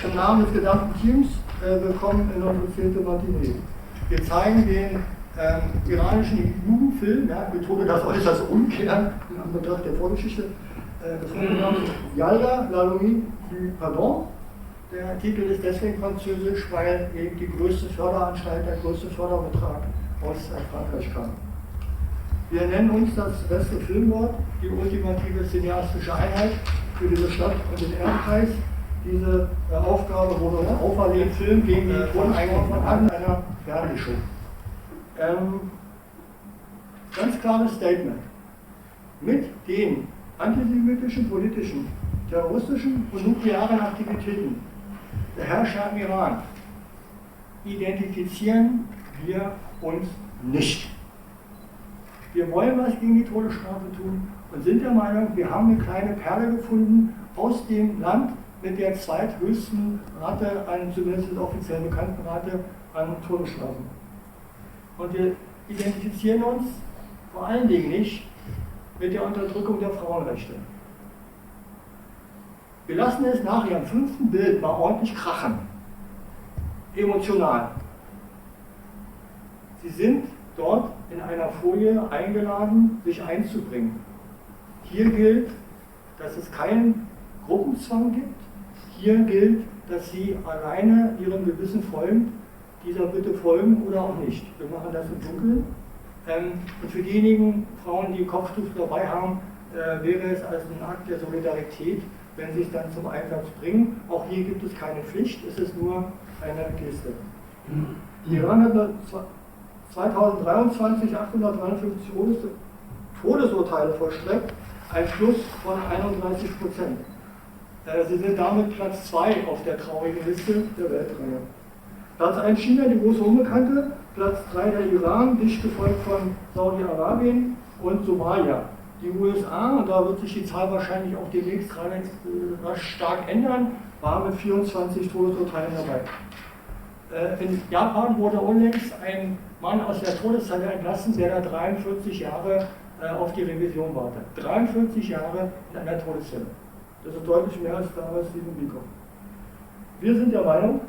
Im Namen des gesamten Teams willkommen in unsere 10. Matinee. Wir zeigen den iranischen Jugendfilm, ja, ich betone das äußerst ungern in Betracht der Vorgeschichte, das Film Yalda, La Nuit du Pardon. Der Titel ist deswegen französisch, weil eben die größte Förderanstalt, der größte Förderbetrag aus Frankreich kam. Wir nennen uns das beste Filmwort, die ultimative cineastische Einheit für diese Stadt und den Ehrenpreis. Diese Aufgabe wurde uns auferlegt, Film gegen die Toneingang von einer Fernsehshow. Ganz klares Statement. Mit den antisemitischen, politischen, terroristischen und nuklearen Aktivitäten der Herrscher im Iran identifizieren wir uns nicht. Wir wollen was gegen die Todesstrafe tun und sind der Meinung, wir haben eine kleine Perle gefunden aus dem Land mit der zweithöchsten Rate, zumindest offiziell bekannten Rate an Todesstrafen. Und wir identifizieren uns vor allen Dingen nicht mit der Unterdrückung der Frauenrechte. Wir lassen es nachher am 5. Bild mal ordentlich krachen. Emotional. Sie sind dort in einer Folie eingeladen, sich einzubringen. Hier gilt, dass es keinen Gruppenzwang gibt. Hier gilt, dass Sie alleine Ihrem Gewissen folgen, dieser Bitte folgen oder auch nicht. Wir machen das im Dunkeln. Und für diejenigen Frauen, die Kopftuch dabei haben, wäre es als ein Akt der Solidarität, wenn sie es dann zum Einsatz bringen. Auch hier gibt es keine Pflicht, es ist nur eine Geste. Iran hat 2023 853 Todesurteile vollstreckt, ein Plus von 31%. Sie sind damit Platz 2 auf der traurigen Liste der Weltreihe. Platz 1 China, die große Unbekannte, Platz 3 der Iran, dicht gefolgt von Saudi-Arabien und Somalia. Die USA, und da wird sich die Zahl wahrscheinlich auch demnächst rasch stark ändern, waren mit 24 Todesurteilen dabei. In Japan wurde unlängst ein Mann aus der Todeszelle entlassen, der da 43 Jahre auf die Revision wartet. 43 Jahre in einer Todeszelle. Das ist deutlich mehr als damals Stephen Biko. Wir sind der Meinung,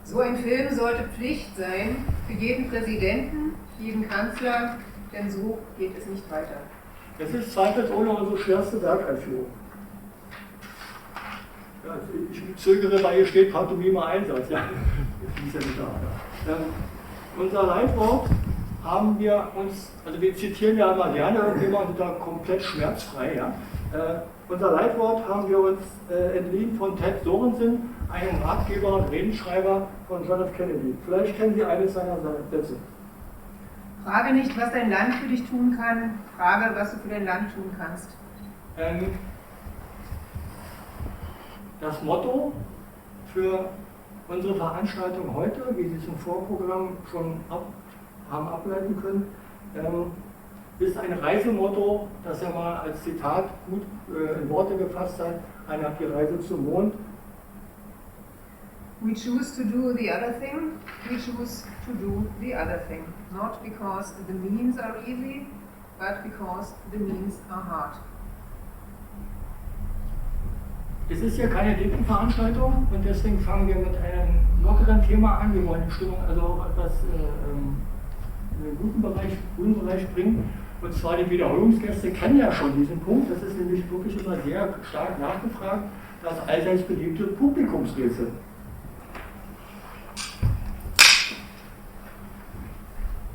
so ein Film sollte Pflicht sein für jeden Präsidenten, jeden Kanzler, denn so geht es nicht weiter. Das ist zweifelsohne unsere schwerste Werkeinführung. Ja, ich zögere, weil hier steht Pantomime Einsatz. Ja. Das ist ja nicht da. Unser Leitwort haben wir uns, also wir zitieren ja immer gerne irgendjemand da komplett schmerzfrei. Ja. Unser Leitwort haben wir uns entliehen von Ted Sorensen, einem Ratgeber und Redenschreiber von John F. Kennedy. Vielleicht kennen Sie eines seiner Sätze. Frage nicht, was dein Land für dich tun kann, frage, was du für dein Land tun kannst. Das Motto für unsere Veranstaltung heute, wie Sie es im Vorprogramm schon haben ableiten können, ist ein Reisemotto, das er mal als Zitat gut in Worte gefasst hat, die Reise zum Mond. We choose to do the other thing, we choose to do the other thing. Not because the means are easy, but because the means are hard. Es ist hier keine dicken Veranstaltung und deswegen fangen wir mit einem lockeren Thema an. Wir wollen die Stimmung also auch etwas in den guten Bereich bringen. Und zwar die Wiederholungsgäste kennen ja schon diesen Punkt. Das ist nämlich wirklich immer sehr stark nachgefragt, das allseits beliebte Publikumsrätsel.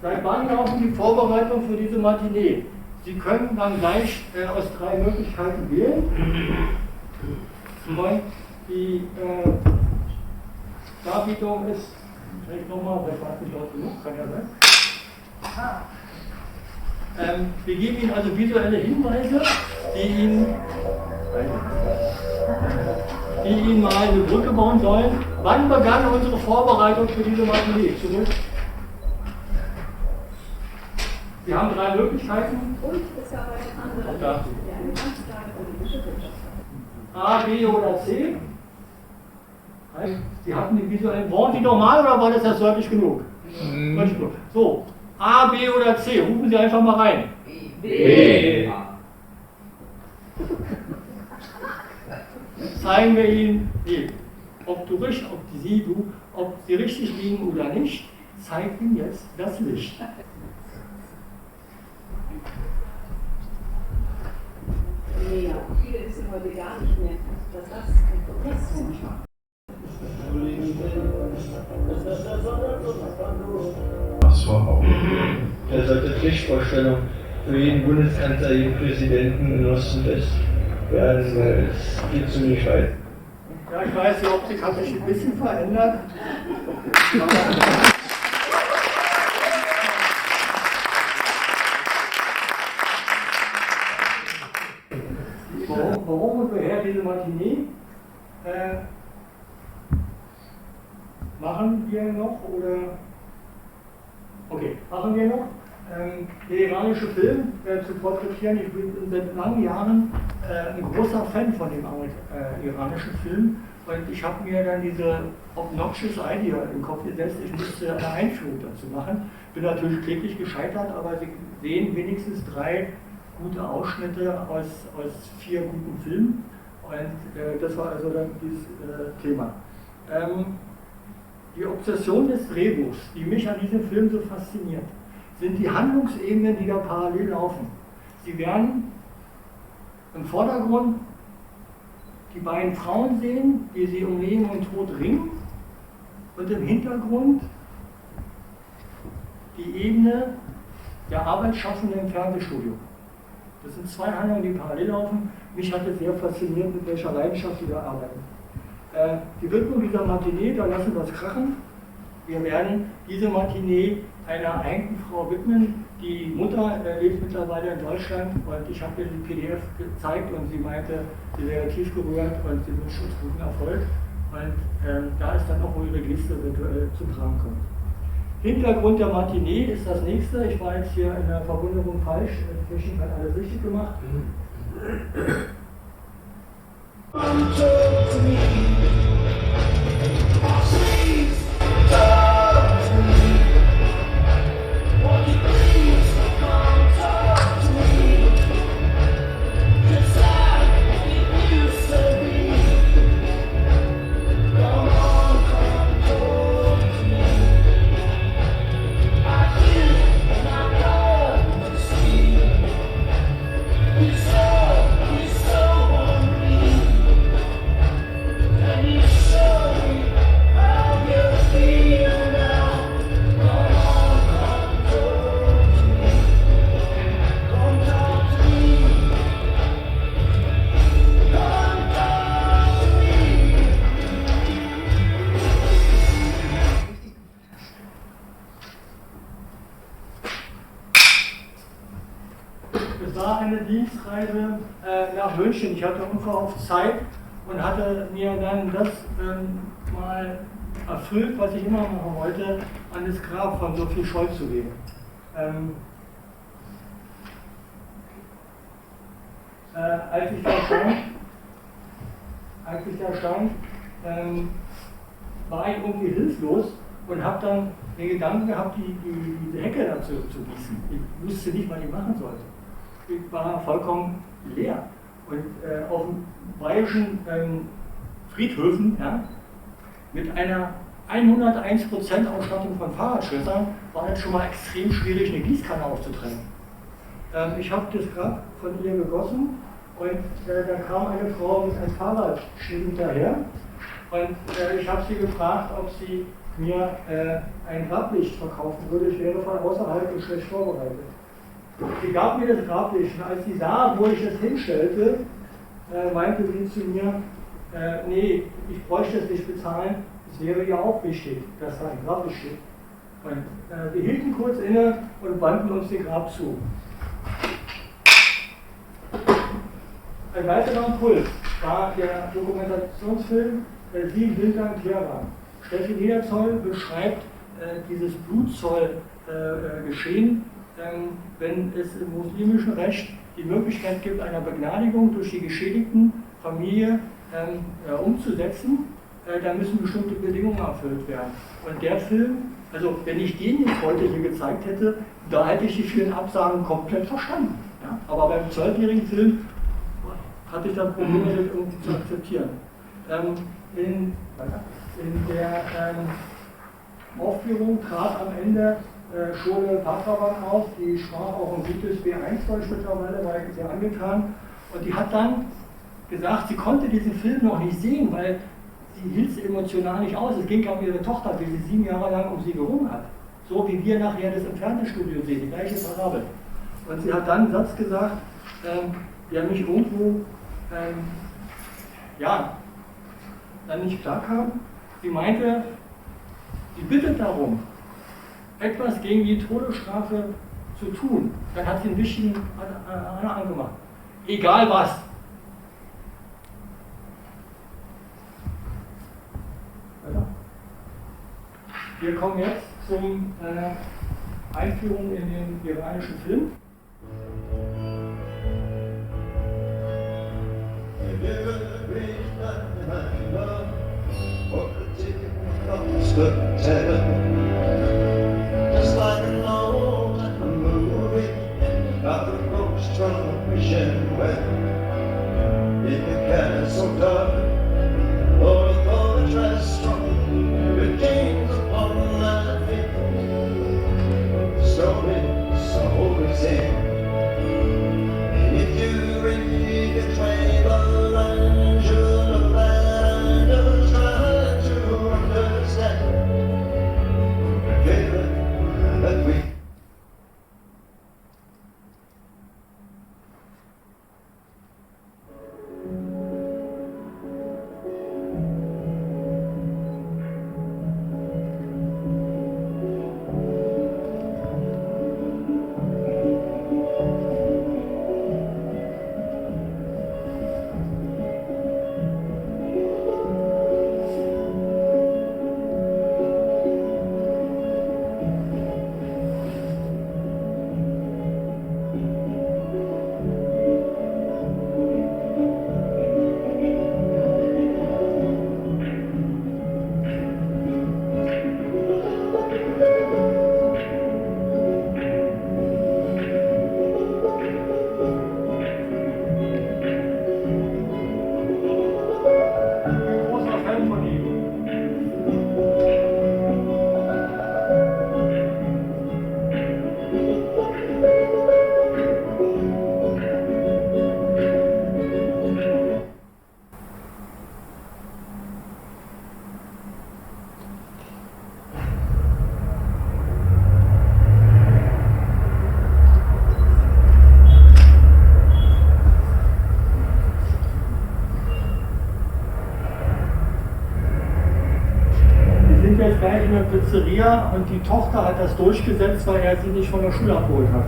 Seit wann laufen die Vorbereitungen für diese Matinee? Sie können dann gleich aus 3 Möglichkeiten wählen. Und die Darbietung ist, vielleicht nochmal, vielleicht war es nicht laut genug, kann ja sein. Wir geben Ihnen also visuelle Hinweise, die Ihnen mal eine Brücke bauen sollen. Wann begann unsere Vorbereitung für diese Matinee? Zurück. Wir haben 3 Möglichkeiten. Und ist aber eine andere. Da. Eine ganz klare politische Wirtschaft. A, B oder C? Sie hatten die visuellen. Brauchen Sie normal oder war das deutlich genug? Deutlich genug. So, A, B oder C? Rufen Sie einfach mal rein. B. B. Zeigen wir ihnen, nee, ob sie richtig liegen oder nicht, zeigt ihnen jetzt das Licht. Nee, viele wissen heute gar nicht mehr, dass das ein Protest ist. Was vor Augen? Da sollte Pflichtvorstellung für jeden Bundeskanzler, jeden Präsidenten in Ost und West werden, weil es geht ziemlich weit. Ja, ich weiß, die Optik hat sich ein bisschen verändert. Warum und woher diese Matinee? Machen wir noch oder? Okay, machen wir noch. Der iranische Film zu porträtieren. Ich bin seit langen Jahren ein großer Fan von dem iranischen Film. Und ich habe mir dann diese obnoxious Idea im Kopf gesetzt, ich müsste eine Einführung dazu machen. Bin natürlich kläglich gescheitert, aber Sie sehen wenigstens 3 gute Ausschnitte aus 4 guten Filmen. Und das war also dann dieses Thema. Die Obsession des Drehbuchs, die mich an diesem Film so fasziniert, sind die Handlungsebenen, die da parallel laufen. Sie werden im Vordergrund die beiden Frauen sehen, wie sie um Leben und Tod ringen, und im Hintergrund die Ebene der Arbeitsschaffenden im Fernsehstudio. Das sind 2 Handlungen, die parallel laufen. Mich hat es sehr fasziniert, mit welcher Leidenschaft sie da arbeiten. Die Widmung dieser Matinee, da lassen wir es krachen. Wir werden diese Matinee einer eigenen Frau widmen. Die Mutter lebt mittlerweile in Deutschland und ich habe ihr die PDF gezeigt und sie meinte, sie wäre tief gerührt und sie wünscht uns guten Erfolg. Und da ist dann auch, wo ihre Geste virtuell zu tragen kommt. Hintergrund der Matinee ist das nächste. Ich war jetzt hier in der Verwunderung falsch. Die Technik hat alles richtig gemacht. Dienstreise nach München. Ich hatte unverhofft Zeit und hatte mir dann das mal erfüllt, was ich immer machen wollte, an das Grab von Sophie Scholl zu gehen. Als ich da stand, war ich irgendwie hilflos und habe dann den Gedanken gehabt, diese Hecke dazu zu gießen. Ich wusste nicht, was ich machen sollte. Ich war vollkommen leer. Und auf den bayerischen Friedhöfen, ja, mit einer 101% Ausstattung von Fahrradschlössern war es schon mal extrem schwierig, eine Gießkanne aufzutrennen. Ich habe das Grab von ihr gegossen und da kam eine Frau mit einem Fahrradschlitten hinterher und ich habe sie gefragt, ob sie mir ein Grablicht verkaufen würde. Ich wäre von außerhalb und schlecht vorbereitet. Sie gab mir das Grablicht und als sie sah, wo ich es hinstellte, meinte sie zu mir, nee, ich bräuchte es nicht bezahlen, es wäre ihr auch wichtig, dass da ein Grablicht steht. Und wir hielten kurz inne und wandten uns dem Grab zu. Ein weiterer Impuls war der Dokumentationsfilm 7 Winter in Teheran. Steffi Niederzoll beschreibt dieses Blutzoll-Geschehen, wenn es im muslimischen Recht die Möglichkeit gibt, einer Begnadigung durch die geschädigten Familie umzusetzen, da müssen bestimmte Bedingungen erfüllt werden. Und der Film, also wenn ich den jetzt heute hier gezeigt hätte, da hätte ich die vielen Absagen komplett verstanden. Ja? Aber beim 12-jährigen Film hatte ich dann Probleme, das irgendwie zu akzeptieren. In der Aufführung trat am Ende Schule Patraban auf, die sprach auch ein gutes B1 Deutsch mittlerweile, war sehr angetan. Und die hat dann gesagt, sie konnte diesen Film noch nicht sehen, weil sie hielt es emotional nicht aus. Es ging um ihre Tochter, die sie 7 Jahre lang um sie gerungen hat. So wie wir nachher das im Fernsehstudio sehen, die gleiche Parabel. Und sie hat dann einen Satz gesagt, der mich irgendwo dann nicht klar kam. Sie meinte, sie bittet darum, etwas gegen die Todesstrafe zu tun. Dann hat sie einen wichtigen angemacht. Egal was. Wir kommen jetzt zum Einführung in den iranischen Film. Just like an old movie about the ghost from a vision when in the castle dark or a poet strong with kings upon my feet. The story's always in. If you read the travel lines, you'll find us trying to understand the feeling that we. Gleich in der Pizzeria und die Tochter hat das durchgesetzt, weil er sie nicht von der Schule abgeholt hat.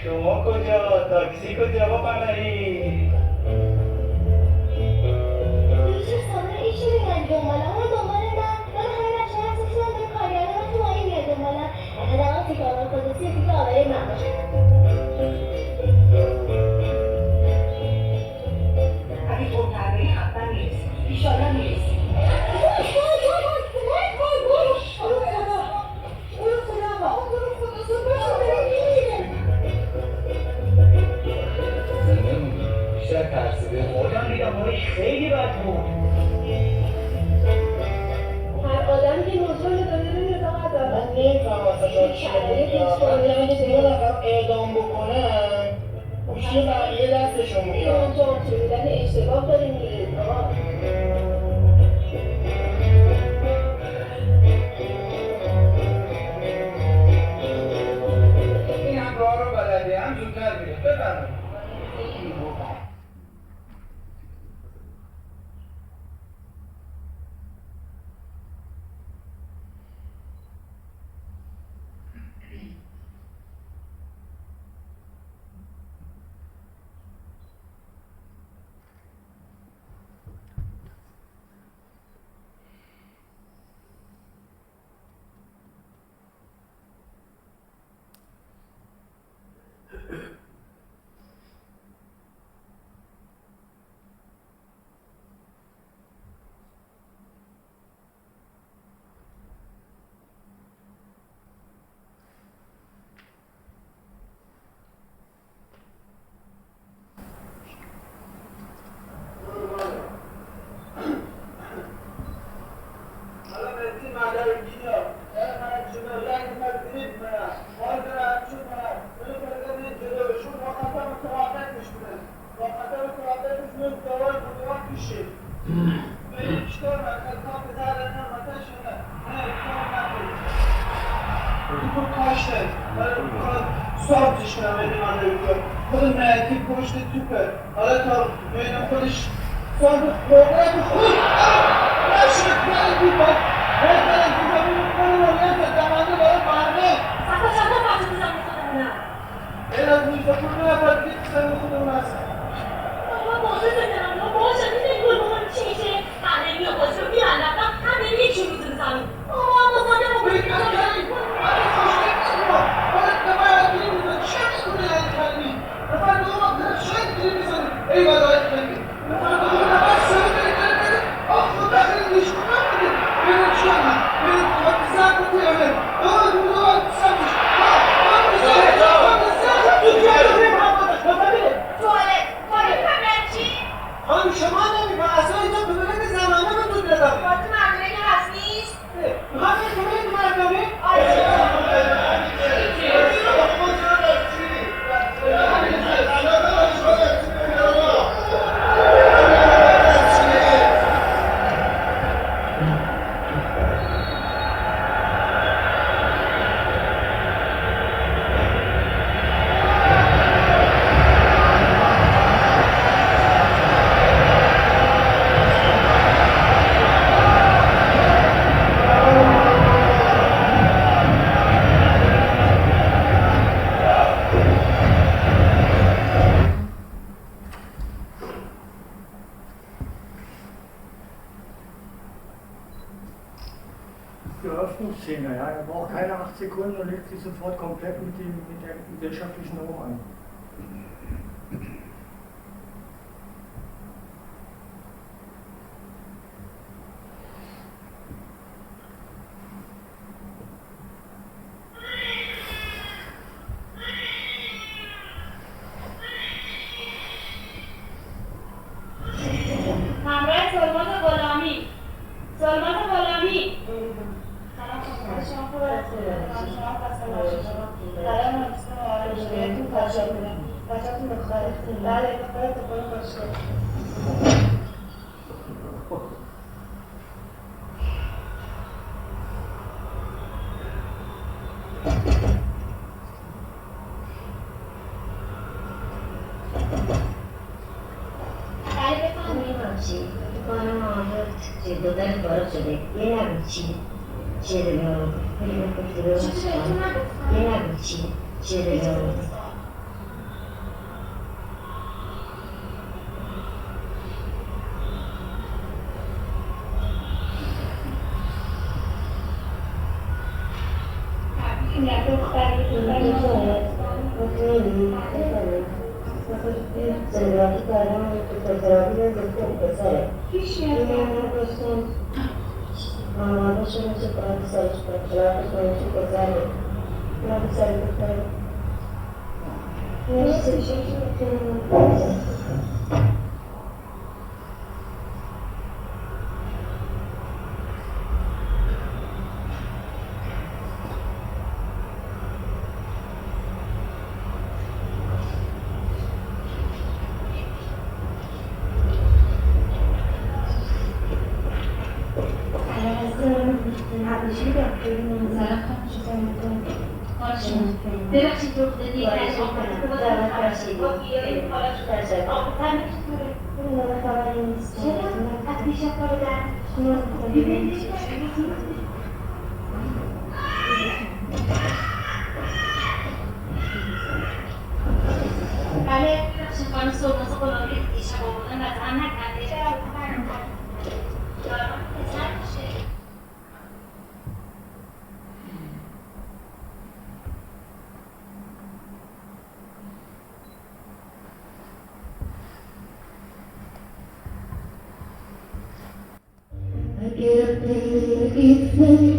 شما کجا؟ تاکسی کجا بپرید؟ دوست سامه ایشو میگن دنبالم اون دنبال من همه بچه هست بسیدن داره کارگرده من تو مایی میاد دنبالم اگه دقیقا تیکاران خودسی تیک آقای من باشه اگه تو تربیه حتما میرسی ایشالا میرسی بیشتر ترسیده خودم دیدم بایش خیلی بد بود. هر آدمی که موضوع رو داره نمیره فقط داره من نمیفهم اصلا چیه یه نفر اعدام بکنن گوشی بقیه دستشون میاد تو بودن اشتباه داری میرید آقا این هم راه رو بلده هم زودتر میره بفرمایید Szene. Ja. Er braucht keine 8 Sekunden und legt sich sofort komplett mit der gesellschaftlichen Norm an. چیه دادن کارا شده یه نبود چیه داریم 그리고 그 뒤로 예나 지혜를 배웁니다. I get up in the evening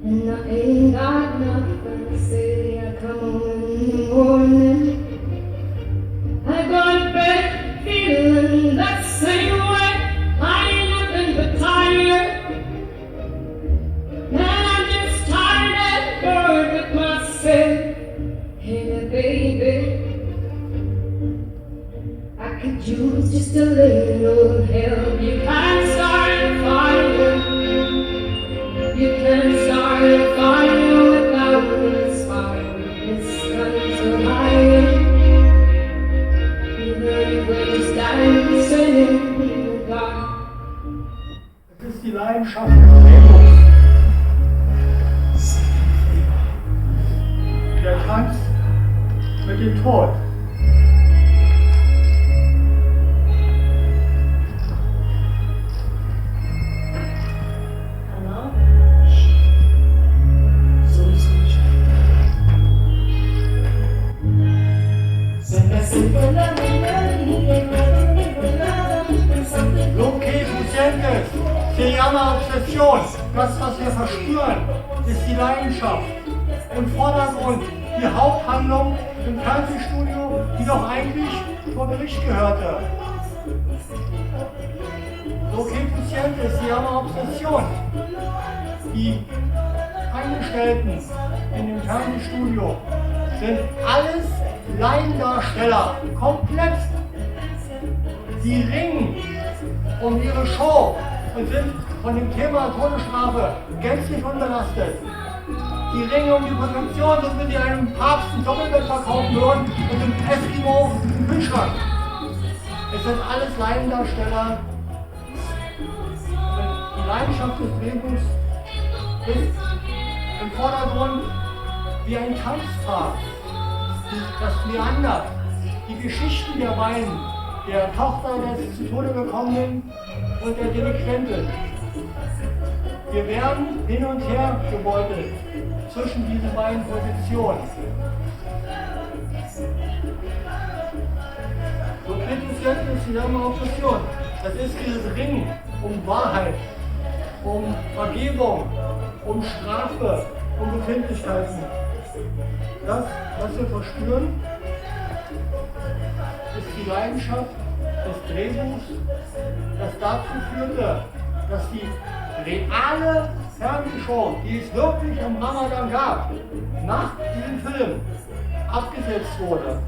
and I ain't got nothing to say. I come home in the morning, I go to bed feeling that same way. I ain't nothing but tired, and I'm just tired and bored with myself. Hey baby, I could use just a little help. You can start a fire. You can start a fire without this fire. This gun so high. Even waves dancing in the dark. Es ist die Leidenschaft des Lebens. Der Tanz mit dem Tod. Lo que tú sientes se llama Obsession. Das, was wir verspüren, ist die Leidenschaft. Im Vordergrund die Haupthandlung im Fernsehstudio, die doch eigentlich vor Gericht gehörte. Lo que tú sientes se llama Obsession. Die Angestellten in dem Fernsehstudio sind alles Laiendarsteller, komplett. Sie ringen um ihre Show und sind von dem Thema Todesstrafe gänzlich unbelastet. Die ringen um die Position, so wie sie einem Papst ein Doppelbett verkaufen würden und einem Eskimo einen Kühlschrank. Es sind alles Laiendarsteller. Die Leidenschaft des Drehbuchs ist im Vordergrund wie ein Tanzpfad, das meandert. Die Geschichten der beiden, der Tochter des zu Tode gekommenen und der Delinquentin. Wir werden hin und her gebeutelt zwischen diesen beiden Positionen. So kritisiert es die Obsession. Das ist dieses Ringen um Wahrheit, um Vergebung, um Strafe, um Befindlichkeiten. Das, was wir verspüren, ist die Leidenschaft des Drehbuchs, das dazu führte, dass die reale Fernsehshow, die es wirklich am Ramadan gab, nach diesem Film abgesetzt wurde.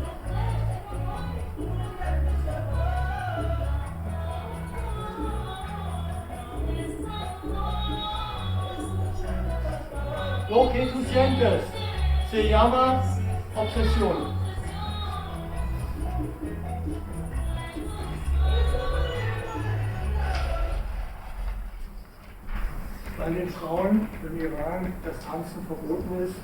Lo que tú sientes se llama Obsession. an den Frauen im Iran das Tanzen verboten ist,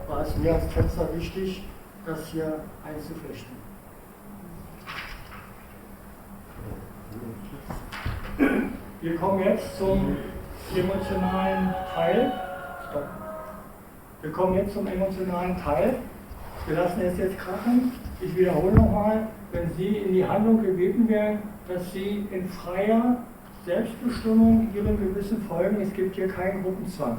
war es mir als Tänzer wichtig, das hier einzuflechten. Wir kommen jetzt zum emotionalen Teil. Stopp. Wir kommen jetzt zum emotionalen Teil. Wir lassen es jetzt krachen. Ich wiederhole nochmal, wenn Sie in die Handlung gebeten werden, dass Sie in freier Selbstbestimmung Ihren Gewissen folgen. Es gibt hier keinen Gruppenzwang.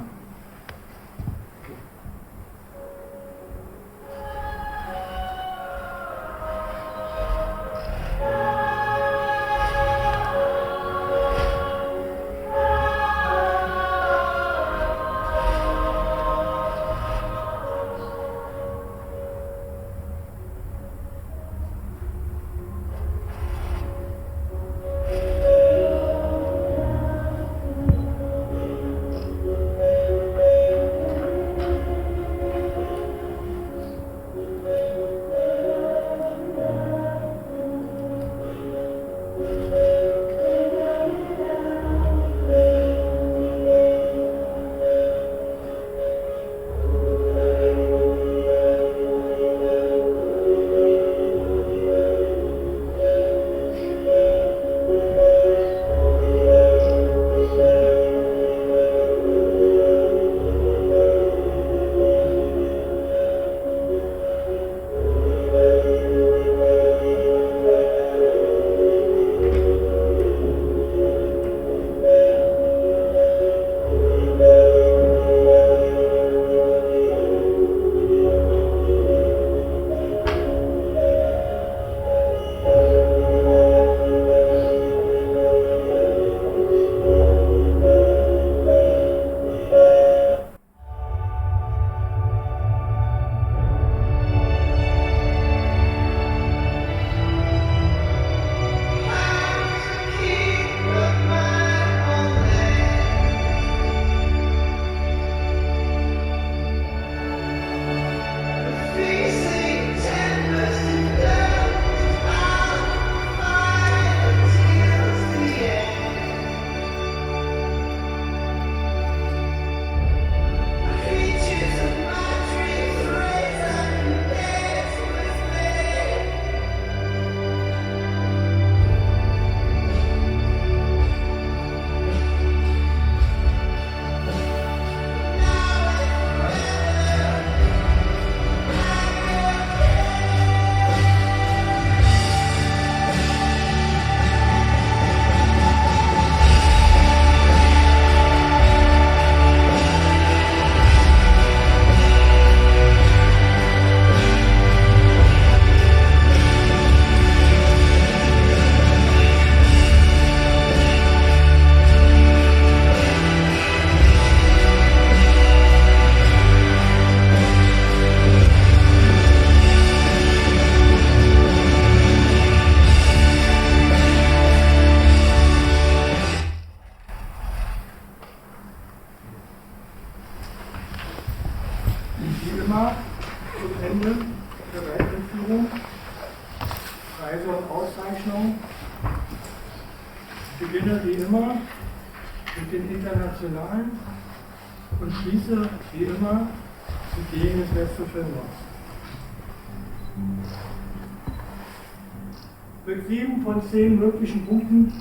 Und schließe, wie immer, mit dem des letzten Films. Mit 7 von 10 möglichen Punkten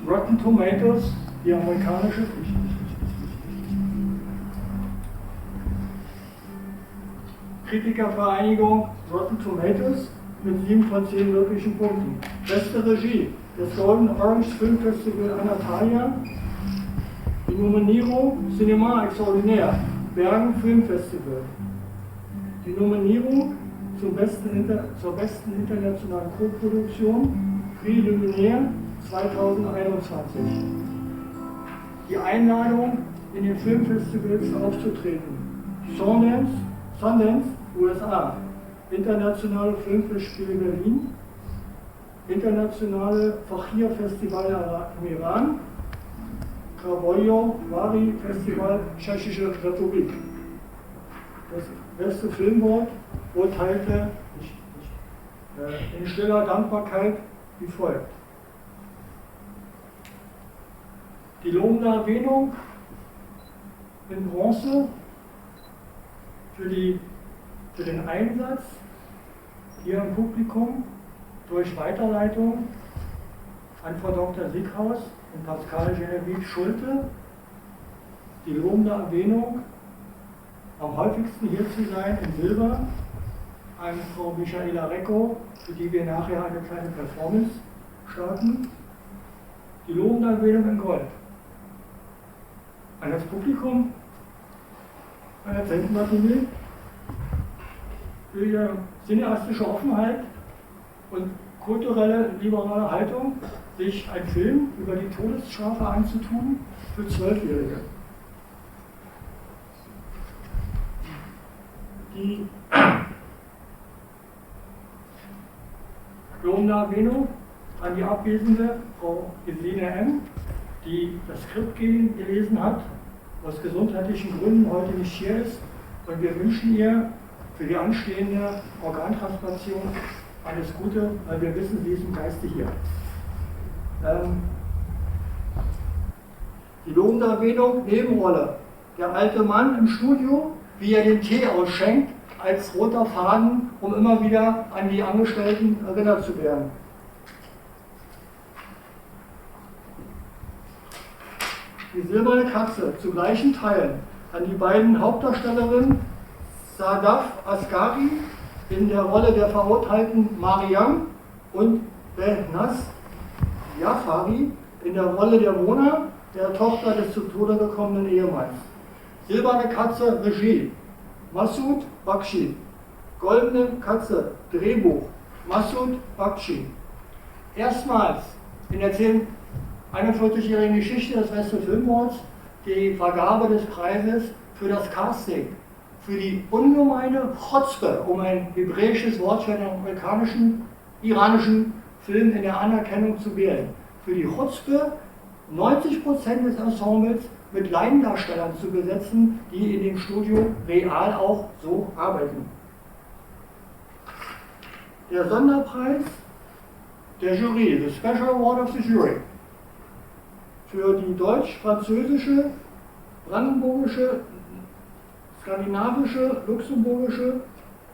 Rotten Tomatoes, die amerikanische Kritikervereinigung Rotten Tomatoes mit 7 von 10 möglichen Punkten. Beste Regie, das Golden Orange Film Festival Antalya. Die Nominierung Cinema Extraordinaire, Bergen Film Festival. Die Nominierung zur besten internationalen Co-Produktion Prix Luminaire 2021. Die Einladung, in den Filmfestivals aufzutreten. Sundance, USA. Internationale Filmfestspiele Berlin. Internationale Fachir Festival im Iran. Kravojo Vari Festival Tschechische Republik. Das beste Filmwort urteilte in stiller Dankbarkeit wie folgt. Die lobende Erwähnung in Bronze für den Einsatz hier im Publikum durch Weiterleitung an Frau Dr. Sickhaus und Pascal Genevieve Schulte. Die lobende Erwähnung, am häufigsten hier zu sein, in Silber, an Frau Michaela Recko, für die wir nachher eine kleine Performance starten. Die lobende Erwähnung in Gold. An das Publikum einer Zentenmatinee für ihre cineastische Offenheit und kulturelle, liberale Haltung, sich einen Film über die Todesstrafe anzutun für 12-Jährige. Die lobende Erwähnung an die abwesende Frau Gesine M., die das Skript gelesen hat, aus gesundheitlichen Gründen heute nicht hier ist. Und wir wünschen ihr für die anstehende Organtransplantation alles Gute, weil wir wissen, sie ist im Geiste hier. Die lobende Erwähnung, Nebenrolle. Der alte Mann im Studio, wie er den Tee ausschenkt, als roter Faden, um immer wieder an die Angestellten erinnert zu werden. Die silberne Katze, zu gleichen Teilen an die beiden Hauptdarstellerinnen Sadaf Asghari in der Rolle der verurteilten Mariam und Behnaz Jafari in der Rolle der Mona, der Tochter des zu Tode gekommenen Ehemanns. Silberne Katze, Regie, Masoud Bakshi. Goldene Katze, Drehbuch, Masoud Bakshi. Erstmals in der 41-jährigen Geschichte des Western Film Awards die Vergabe des Preises für das Casting, für die ungemeine Chotzpe, um ein hebräisches Wort für den amerikanischen, iranischen Film in der Anerkennung zu wählen. Für die Chotzpe, 90% des Ensembles mit Laiendarstellern zu besetzen, die in dem Studio real auch so arbeiten. Der Sonderpreis der Jury, the Special Award of the Jury, für die deutsch-französische, brandenburgische, skandinavische, luxemburgische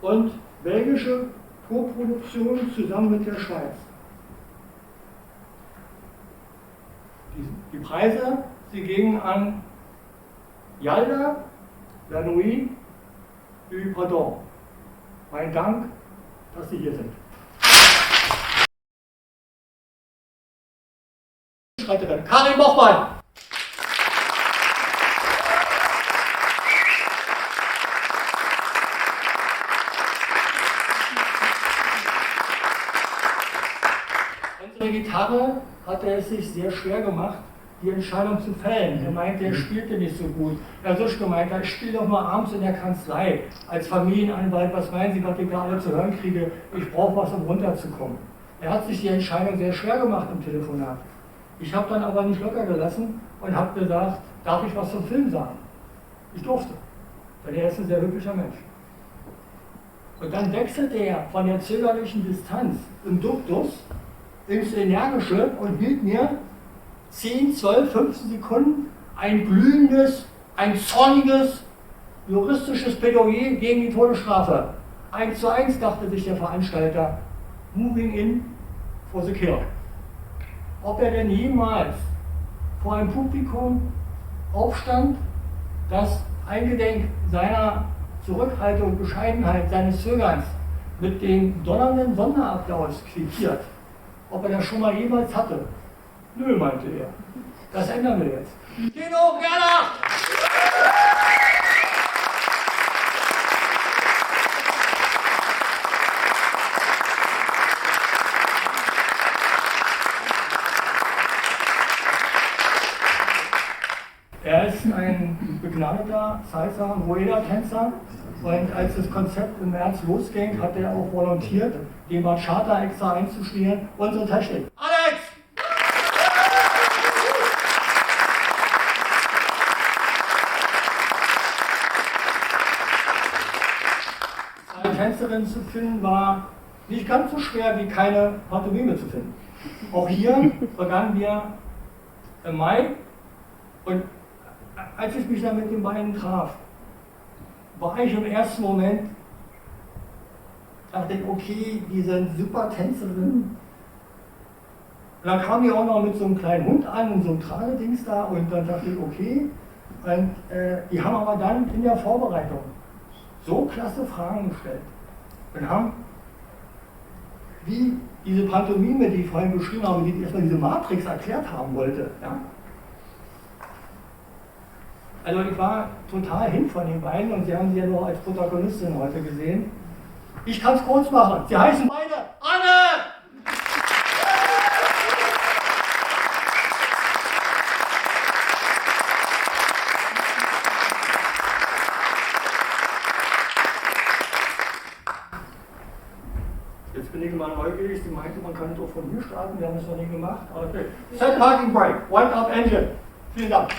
und belgische Koproduktion zusammen mit der Schweiz. Die Preise, sie gingen an Yalda, La Nuit, du Pardon. Mein Dank, dass Sie hier sind. Streiterin Karin Bochmann. Unsere Gitarre hatte es sich sehr schwer gemacht, die Entscheidung zu fällen. Er meinte, er spielte nicht so gut. Herr Susch gemeint, ich spiele doch mal abends in der Kanzlei als Familienanwalt. Was meinen Sie, was ich da alle zu hören kriege? Ich brauche was, um runterzukommen. Er hat sich die Entscheidung sehr schwer gemacht im Telefonat. Ich habe dann aber nicht locker gelassen und habe gesagt, darf ich was zum Film sagen? Ich durfte, weil er ist ein sehr hübscher Mensch. Und dann wechselte er von der zögerlichen Distanz im Duktus ins Energische und hielt mir 10, 12, 15 Sekunden ein glühendes, ein zorniges, juristisches Plädoyer gegen die Todesstrafe. 1:1 dachte sich der Veranstalter, moving in for the kill. Ob er denn jemals vor einem Publikum aufstand, das eingedenk seiner Zurückhaltung, Bescheidenheit, seines Zögerns mit dem donnernden Sonderapplaus quittiert, ob er das schon mal jemals hatte. Nö, meinte er. Das ändern wir jetzt. Tino Gerlach! Er ist ein begnadeter Salsa- und Rueda-Tänzer und als das Konzept im März losging, hat er auch volontiert, den Bachata extra einzuspielen. Unsere Technik. Alex! Eine Tänzerin zu finden war nicht ganz so schwer wie keine Pantomime zu finden. Auch hier begannen wir im Mai Und als ich mich dann mit den beiden traf, war ich im ersten Moment, dachte ich, okay, die sind super Tänzerinnen. Und dann kam die auch noch mit so einem kleinen Hund an und so einem Tragedings da und dann dachte ich, okay. Und die haben aber dann in der Vorbereitung so klasse Fragen gestellt und haben, wie diese Pantomime, die ich vorhin beschrieben habe, die erstmal diese Matrix erklärt haben wollte. Ja? Also ich war total hin von den beiden und Sie haben sie ja nur als Protagonistin heute gesehen. Ich kann es kurz machen. Sie heißen beide Anne! Jetzt bin ich mal neugierig. Sie meinte, man kann es auch von hier starten. Wir haben es noch nie gemacht. Okay. Set Parking Break. Wind Up Engine. Vielen Dank.